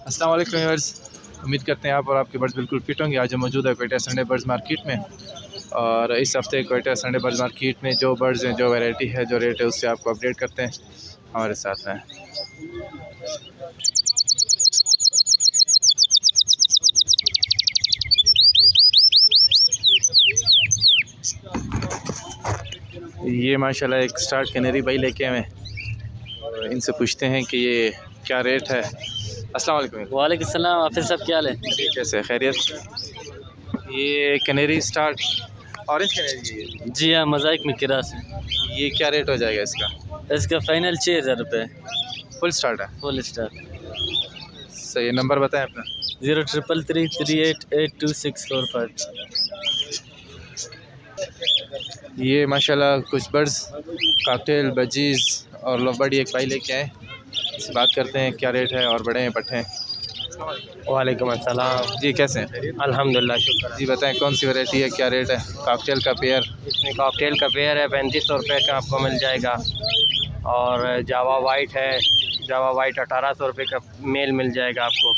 अस्सलाम वालेकुम व्यूअर्स, उम्मीद करते हैं आप और आपके बर्ड्स बिल्कुल फिट होंगे। आज हम मौजूद है क्वेटा संडे बर्ड्स मार्केट में और इस हफ्ते क्वेटा संडे बर्ड्स मार्केट में जो बर्ड्स हैं, जो वैरायटी है, जो रेट है, उससे आपको अपडेट करते हैं। हमारे साथ हैं। ये माशाल्लाह एक स्टार्ट कैनरी भाई लेके आए हैं, इनसे पूछते हैं कि ये क्या रेट है। अस्सलाम वालेकुम। वालेकुम सलाम। आफिर साहब क्या हाल है? कैसे, खैरियत? ये कैनरी स्टार्ट ऑरेंज कैनरी है। जी हाँ, मोज़ाइक में किरास है। ये क्या रेट हो जाएगा इसका? इसका फाइनल 6,000 रुपये। फुल स्टार्ट है? Full star. सही, नंबर बताएं अपना। 0333382645। ये माशाल्लाह कुछ बर्ड्स कॉकटेल बजीज़ और लवबर्ड एक भाई लेके आए, इससे बात करते हैं क्या रेट है और बड़े हैं पट्टे हैं। वालेकुम अस्सलाम। जी कैसे हैं? अल्हम्दुलिल्लाह, शुक्र। जी बताएं कौन सी वैरायटी है, क्या रेट है? कॉकटेल का पेयर इसमें कॉकटेल का पेयर है 3500 रुपये का आपको मिल जाएगा। और जावा वाइट है, जावा वाइट 1800 रुपये का मेल मिल जाएगा आपको।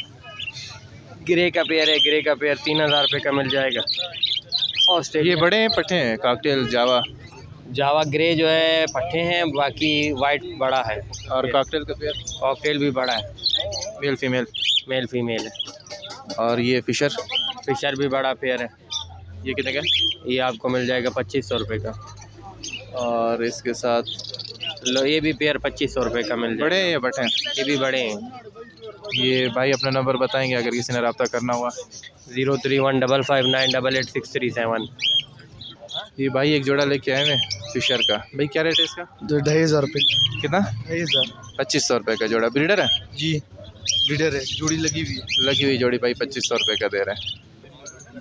ग्रे का पेयर है, ग्रे का पेयर 3000 रुपये का मिल जाएगा। और ये बड़े हैं पट्टे हैं? कॉकटेल जावा जावा ग्रे जो है पट्टे हैं, बाकी वाइट बड़ा है। और कॉकटेल का पेयर कॉकटेल भी बड़ा है, मेल फीमेल? मेल फीमेल है। और ये फिशर फिशर भी बड़ा पेयर है, ये कितने का? ये आपको मिल जाएगा 2500 रुपये का। और इसके साथ लो, ये भी पेयर 2500 रुपये का मिल बड़े जाएगा। हैं या बट्टे हैं? ये भी बड़े हैं। ये भाई अपना नंबर बताएंगे अगर किसी ने रब्ता करना हुआ। 031559886337। ये भाई एक जोड़ा लेके आए हैं फिशर का, भाई क्या रेट है इसका? 2,500 रुपये। कितना? 2,500। 2500 रुपये का जोड़ा। ब्रीडर है? जी ब्रीडर है, जोड़ी लगी हुई है। लगी हुई जोड़ी भाई 2500 रुपये का दे रहे हैं।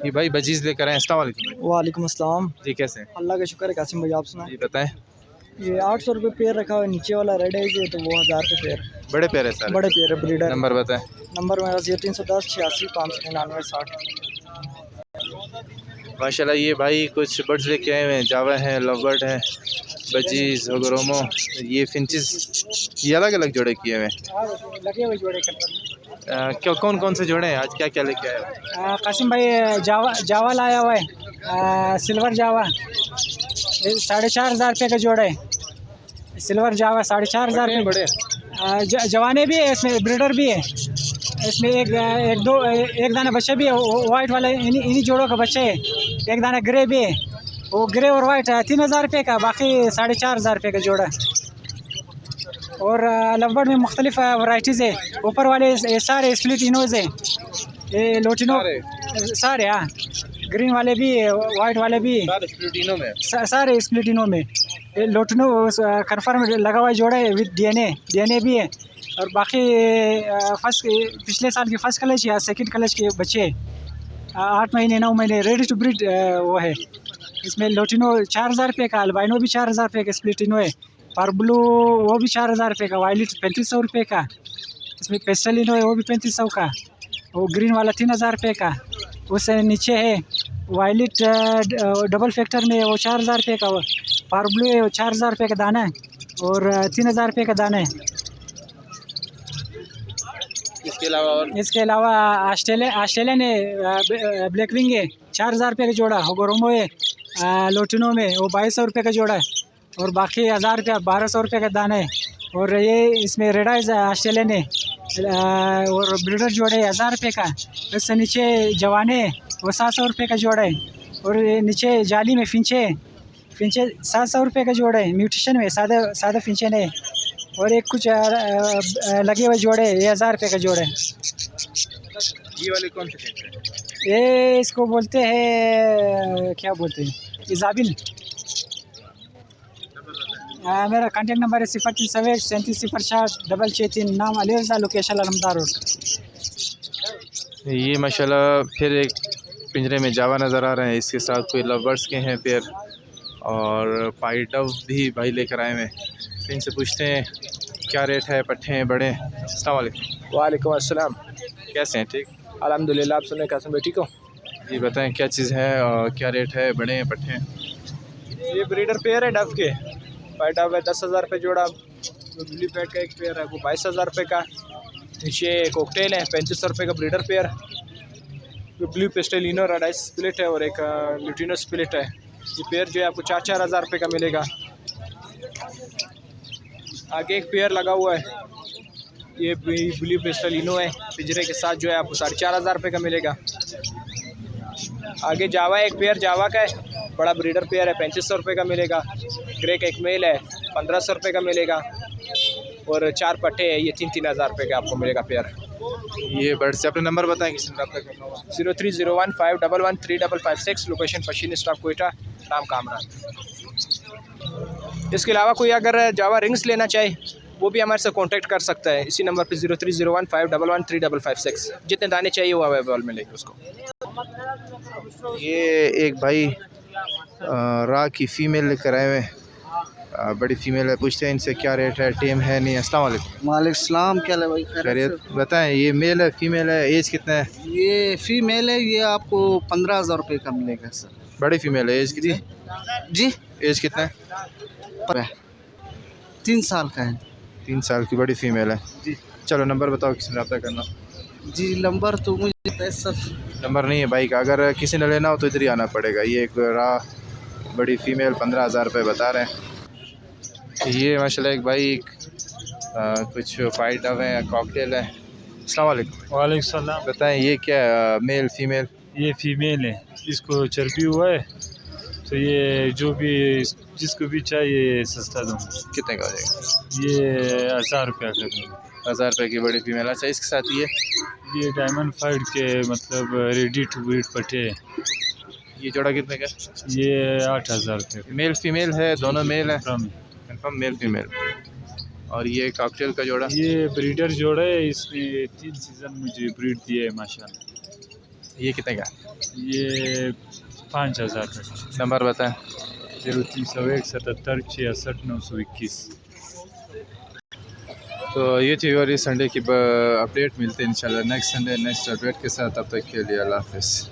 ये भाई बजीज़ लेकर आए। अस्सलाम वालेकुम। वालेकुम अस्सलाम। जी कैसे हैं? अल्लाह का शुक्र है। कासिम भाई आप सुनाए। जी बताएं। ये 800 रुपये पेयर रखा हुआ है, नीचे वाला रेड है जो, तो वो 1000 रुपये पेयर। बड़े पैर है सारे? बड़े पेयर है, ब्रीडर। नंबर बताएं। नंबर मेरा 0310 86 599 60। माशाल्लाह ये भाई कुछ बर्ड्स लेके आए हुए हैं, जावा हैं, लवबर्ड हैं, बजीज़, ओगरोमो, ये फिंचेस, ये अलग अलग जोड़े किए हुए हैं। लगे हुए जोड़े क्यों, कौन कौन से जोड़े हैं आज, क्या क्या लेके आए हैं? कासिम भाई जावा लाया हुआ है, सिल्वर जावा 4,500 रुपये का जोड़ा है। सिल्वर जावा 4,500 रुपये। बड़े जवाने भी है इसमें, ब्रीडर भी है इसमें। एक दाना बच्चा भी है, वाइट वाला इन्हीं जोड़ों का बच्चा है। एक दाना ग्रे भी है, वो ग्रे और वाइट है 3,000 रुपये का, बाकी 4,500 रुपये का जोड़ा है। और लवबर्ड में मुख्तलिफ वैराइटीज़ है। ऊपर वाले ये सारे स्प्लिटिनोज है, ये लोटिनो सारे। हाँ, ग्रीन वाले भी है, वाइट वाले भी है, सारे स्प्लिटिनो में। ये लोटिनो कन्फर्म लगा हुआ जोड़ा है विद डीएनए भी है। और बाकी पिछले साल के फर्स्ट कलेज या सेकंड कलेज के बच्चे 8 महीने 9 महीने रेडी टू ब्रीड वो है। इसमें लोटिनो 4,000 रुपये का, अल्बाइनो भी 4,000 रुपये का, स्प्लिटिनो है। पार्बलू वो भी 4,000 रुपये का, वायलेट 3,500 रुपये का, इसमें पेस्टलिनो है वो भी 3,500 का, वो ग्रीन वाला 3,000 रुपये का। उससे नीचे है वायलेट डबल फैक्टर में, वो 4,000 रुपये का। पार्बलू है वो 4,000 रुपये का दाना है और 3,000 रुपये का दाना है। इसके अलावा ऑस्ट्रेलियन है, ब्लैक विंग है 4,000 रुपये का जोड़ा। होगोरोमो है लोटिनो में, वो 2,200 रुपये का जोड़ा है। और बाकी 1,000 रुपया 1,200 रुपये का दाना है। और ये इसमें रेड आइज ऑस्ट्रेलियन है और ब्रीडर जोड़े 1,000 रुपये का। इससे नीचे जवाने वो 700 रुपये का जोड़ा है। और ये नीचे जाली में फिंचे 700 रुपये का जोड़ा है। म्यूटेशन में सादा फिंचन है। और एक कुछ लगे हुए जोड़े, ये 1,000 रुपये का जोड़ा है। ये वाले कौन से फिंच हैं? ये इसको बोलते हैं, क्या बोलते हैं, इजाबिल। मेरा कांटेक्ट नंबर है 037 3704 663। नाम अली रज़ा, लोकेशन अलमदार रोड। ये माशाल्लाह फिर एक पिंजरे में जावा नज़र आ रहे हैं, इसके साथ कोई लवबर्ड्स के हैं पेयर और पाई डव भी भाई लेकर आए हैं। इनसे पूछते हैं क्या रेट है, पट्टे हैं, बड़े हैं। अस्सलाम वालेकुम। वालेकुम अस्सलाम। कैसे हैं? ठीक अल्हम्दुलिल्लाह, आप सुने कासिम भाई ठीक हो? जी बताएं क्या चीज़ है और क्या रेट है, बड़े हैं, पट्टे हैं? ये ब्रीडर पेयर है डव के, वाइट डव है 10,000 रुपये जोड़ा। ब्लू पैड का एक पेयर है वो 22,000 रुपये का। नीचे कॉकटेल है 3500 रुपये का ब्रीडर पेयर। ब्लू पेस्टेलिनो रेडाइस स्प्लिट है और एक ल्यूटिनो स्प्लिट है। ये पेयर जो है आपको 4-4 हज़ार रुपये का मिलेगा। आगे एक पेयर लगा हुआ है, ये ब्लू पेस्टेलिनो है, पिंजरे के साथ जो है आपको 4,500 रुपये का मिलेगा। आगे जावा एक पेयर जावा का है, बड़ा ब्रीडर पेयर है, 3500 रुपये का मिलेगा। ग्रे का एक मेल है, 1500 रुपये का मिलेगा। और 4 पट्टे है, ये 3-3 हज़ार रुपये का आपको मिलेगा पेयर। ये बर्ड से अपने नंबर बताएं किसी ने रब्ता करना होगा। 030151135556, लोकेशन पशीन स्टॉक कोयटा, नाम कामरान। इसके अलावा कोई अगर जावा रिंग्स लेना चाहे वो भी हमारे से कांटेक्ट कर सकता है इसी नंबर पे 030151135556। जितने दाने चाहिए वो अवेलेबल मिलेंगे उसको। ये एक भाई रा की फ़ीमेल लेकर आए हुए हैं, बड़ी फ़ीमेल है। पूछते हैं इनसे क्या रेट है, टेम है नहीं। अस्सलाम वालेकुम। वालेकुम सलाम, क्या है भाई? खैरियत बताएं, ये मेल है फीमेल है, एज कितना है? ये फीमेल है, ये आपको 15,000 रुपये का मिलेगा सर। बड़ी फीमेल है, एज कितनी? जी एज कितना है? 3 साल का है 3 साल की बड़ी फीमेल है जी। चलो नंबर बताओ किसी ने रब्ता करना। जी नंबर तो मुझे सर नंबर नहीं है भाई का, अगर किसी ने लेना हो तो इधर ही आना पड़ेगा। ये एक रा बड़ी फ़ीमेल 15,000 रुपये बता रहे हैं। ये माशाल्लाह एक भाई कुछ फाइट डव है, कॉकटेल है। अस्सलाम वालेकुम। वालेकुम सलाम। बताएं ये क्या मेल फीमेल? ये फीमेल है, इसको चर्बी हुआ है तो ये जो भी जिसको भी चाहिए सस्ता दूँगा। कितने का हो जाएगा? ये 1000 रुपया का दूँगा। 1000 रुपये की बड़ी फीमेल। अच्छा इसके साथ ये डायमंड फाइट के मतलब रेडी टू ब्रीड पट्टे है। ये जोड़ा कितने का? ये 8000 रुपये मेल फीमेल है, दोनों मेल है फ्रॉम। Confirm male female. और ये कॉकटेल का जोड़ा? ये ब्रीडर जोड़ा है, इसने 3 सीज़न मुझे ब्रीड दिए है माशाल्लाह। ये कितने का? ये 5000 का। नंबर बताएं। 0301 77 66 921। तो ये थी और इस संडे की अपडेट। मिलते हैं इंशाल्लाह नेक्स्ट संडे नेक्स्ट अपडेट के साथ। तब तक के लिए अल्लाह हाफ़िज़।